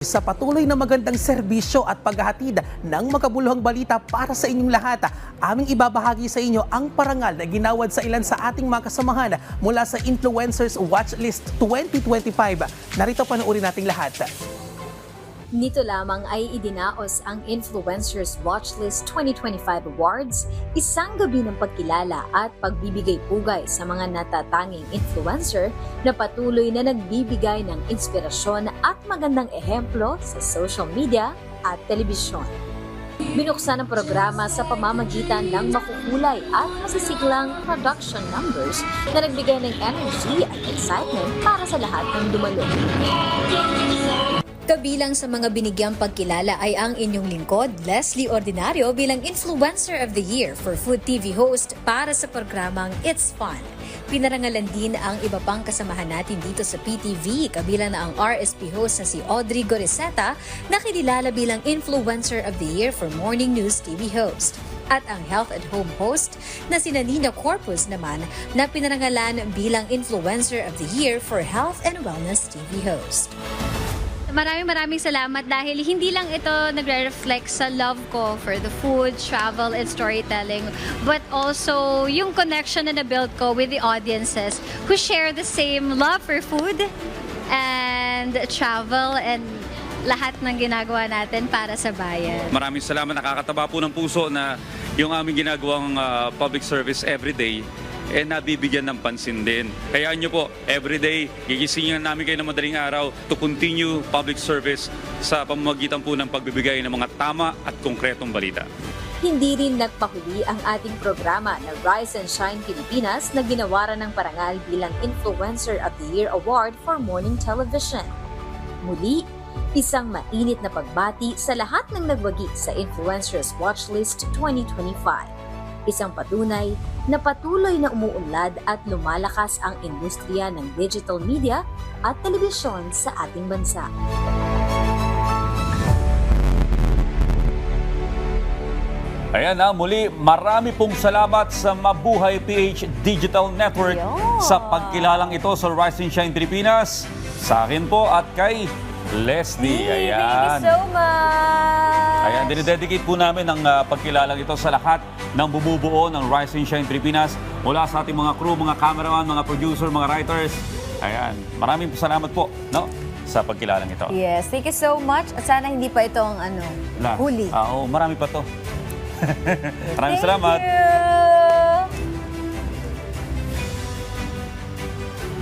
Sa patuloy na magandang serbisyo at paghahatid ng makabuluhang balita para sa inyong lahat, aming ibabahagi sa inyo ang parangal na ginawad sa ilan sa ating mga kasamahan mula sa Influencers Watchlist 2025. Narito panoorin nating lahat. Nito lamang ay idinaos ang Influencers Watchlist 2025 Awards, isang gabi ng pagkilala at pagbibigay pugay sa mga natatanging influencer na patuloy na nagbibigay ng inspirasyon at magandang ehemplo sa social media at telebisyon. Binuksan ang programa sa pamamagitan ng makukulay at masisiglang production numbers na nagbigay ng energy at excitement para sa lahat ng dumalo. Kabilang sa mga binigyang pagkilala ay ang inyong lingkod, Leslie Ordinario bilang Influencer of the Year for Food TV host para sa programang It's Fun. Pinarangalan din ang iba pang kasamahan natin dito sa PTV, kabilang na ang RSP host na si Audrey Goriseta na kinilala bilang Influencer of the Year for Morning News TV host. At ang Health at Home host na si Nina Corpus naman na pinarangalan bilang Influencer of the Year for Health and Wellness TV host. Maraming salamat dahil hindi lang ito nagre-reflect sa love ko for the food, travel, and storytelling, but also yung connection na na-build ko with the audiences who share the same love for food and travel and lahat ng ginagawa natin para sa bayan. Maraming salamat, nakakataba po ng puso na yung aming ginagawang public service everyday nabibigyan ng pansin din. Hayaan nyo po, everyday, gigisingin namin kayo ng madaling araw to continue public service sa pamamagitan po ng pagbibigay ng mga tama at konkretong balita. Hindi rin nagpahuli ang ating programa na Rise and Shine Pilipinas na ginawaran ng parangal bilang Influencer of the Year Award for Morning Television. Muli, isang mainit na pagbati sa lahat ng nagwagi sa Influencers Watchlist 2025. Isang patunay na patuloy na umuunlad at lumalakas ang industriya ng digital media at telebisyon sa ating bansa. Ayan na, muli marami pong salamat sa Mabuhay PH Digital Network sa pagkilalang ito sa Rise and Shine Pilipinas. Sa akin po at kay Leslie. Ayan. Thank you so much! Ayan, dinidedicate po namin ang pagkilalang ito sa lahat ng bumubuo ng Rise and Shine Pilipinas mula sa ating mga crew, mga cameraman, mga producer, mga writers. Ayan, maraming salamat po sa pagkilalang ito. Yes, thank you so much. At sana hindi pa ito ang huli. Oo, marami pa to. Maraming salamat. Thank you!